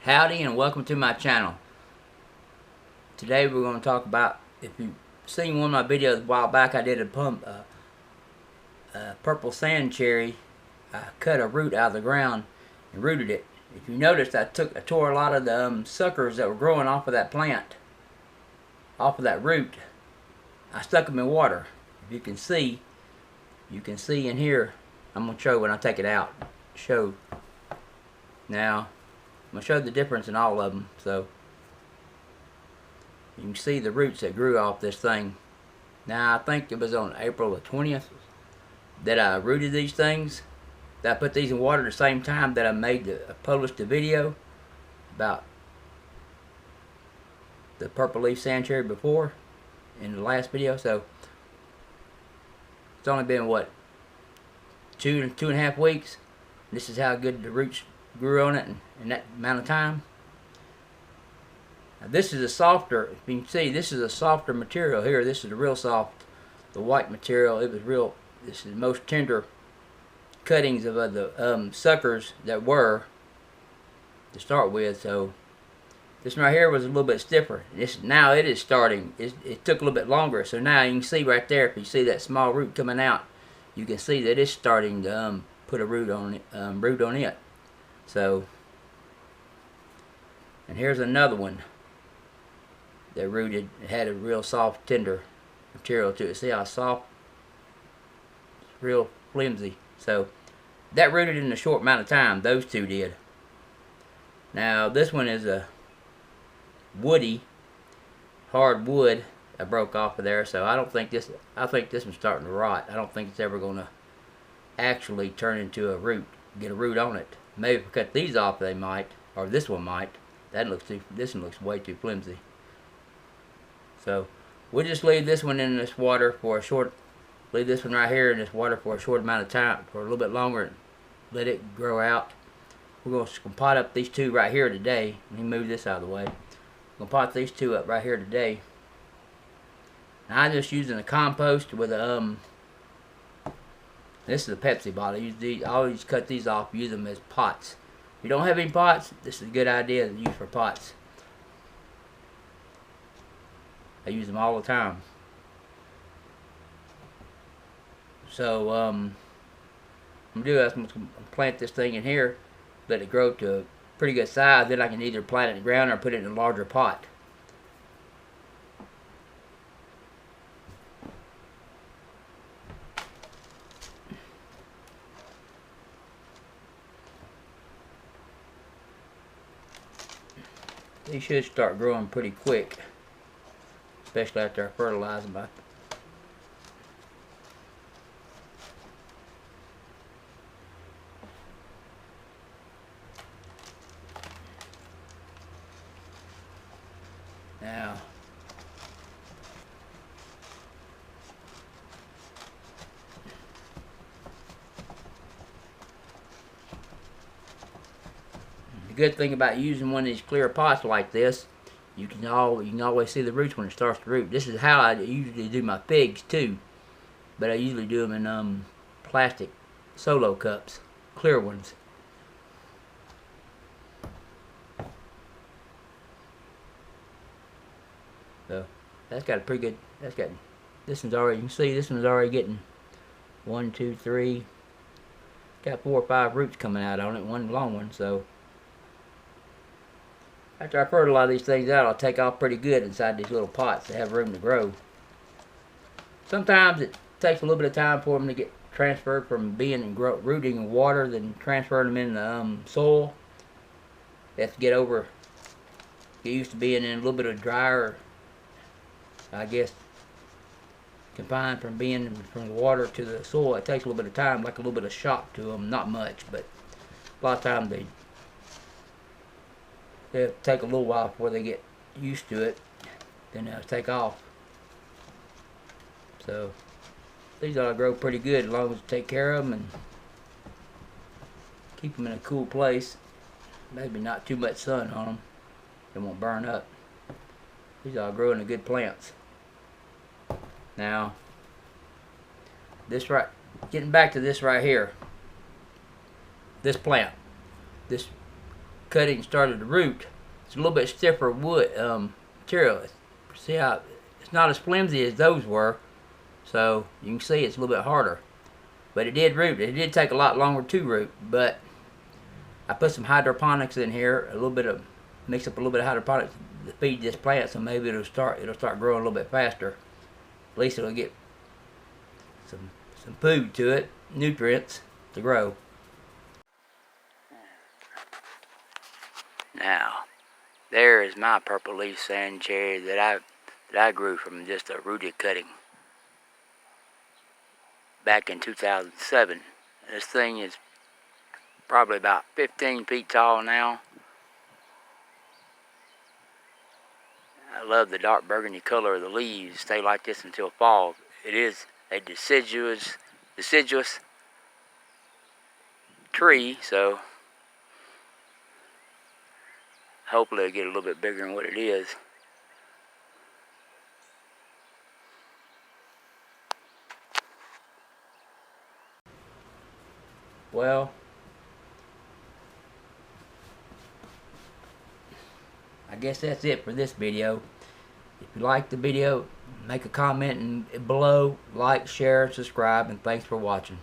Howdy and welcome to my channel. Today we're going to talk about, if you've seen one of my videos a while back, I did a purple sand cherry. I cut a root out of the ground and rooted it. If you noticed, I tore a lot of the suckers that were growing off of that plant, off of that root. I stuck them in water. If you can see in here, I'm going to show when I take it out. Now, I'm going to show the difference in all of them. So, you can see the roots that grew off this thing. Now, I think it was on April the 20th that I rooted these things. That I put these in water at the same time that I published the video about the purple leaf sand cherry before in the last video. So, it's only been, what, two and a half weeks. This is how good the roots grew on it in that amount of time. Now this is a softer, if you can see, this is a softer material here. This is a real soft, the white material. It was real. This is the most tender cuttings of the suckers that were to start with. So this one right here was a little bit stiffer. Now it is starting. It took a little bit longer. So now you can see right there, if you see that small root coming out, you can see that it's starting to put a root on it. So, and here's another one that rooted. It had a real soft, tender material to it. See how soft? It's real flimsy. So, that rooted in a short amount of time. Those two did. Now, this one is a woody, hard wood I broke off of there. So, I think this one's starting to rot. I don't think it's ever going to actually turn into a root, get a root on it. Maybe if I cut these off, they might, or this one might. This one looks way too flimsy. So we'll just leave this one in this water for a short. Leave this one right here in this water for a short amount of time, for a little bit longer, and let it grow out. We're going to pot up these two right here today. Let me move this out of the way. We're going to pot these two up right here today. Now I'm just using a compost with a this is a Pepsi bottle. I always cut these off, use them as pots. If you don't have any pots, this is a good idea to use for pots. I use them all the time. So, I'm going to plant this thing in here, let it grow to a pretty good size. Then I can either plant it in the ground or put it in a larger pot. They should start growing pretty quick, especially after I fertilize them. Now, the good thing about using one of these clear pots like this, you can always see the roots when it starts to root. This is how I usually do my figs too, but I usually do them in plastic solo cups, clear ones. So that's got a pretty good. This one's already. You can see this one's already getting 1, 2, 3. Got 4 or 5 roots coming out on it. One long one. So after I fertilize these things out, I'll take off pretty good inside these little pots to have room to grow. Sometimes it takes a little bit of time for them to get transferred from being in rooting in water, then transferring them in the soil. They have to get used to being in a little bit of drier, I guess, confined from being from the water to the soil. It takes a little bit of time, like a little bit of shock to them. Not much, but a lot of times they'll take a little while before they get used to it. Then they'll take off. So these ought to grow pretty good as long as you take care of them and keep them in a cool place. Maybe not too much sun on them. They won't burn up. These ought to grow into good plants. Now, getting back to this right here. This plant. This cutting started to root, it's a little bit stiffer wood material. See how it's not as flimsy as those were, so you can see it's a little bit harder. But it did root. It did take a lot longer to root, but I put some hydroponics in here, a little bit of, mix up a little bit of hydroponics to feed this plant, so maybe it'll start growing a little bit faster. At least it'll get some food to it, nutrients to grow. Now, there is my purple leaf sand cherry that I grew from just a rooted cutting back in 2007. This thing is probably about 15 feet tall now. I love the dark burgundy color of the leaves. Stay like this until fall. It is a deciduous tree, so hopefully it'll get a little bit bigger than what it is. Well, I guess that's it for this video. If you like the video, make a comment below, like, share, subscribe, and thanks for watching.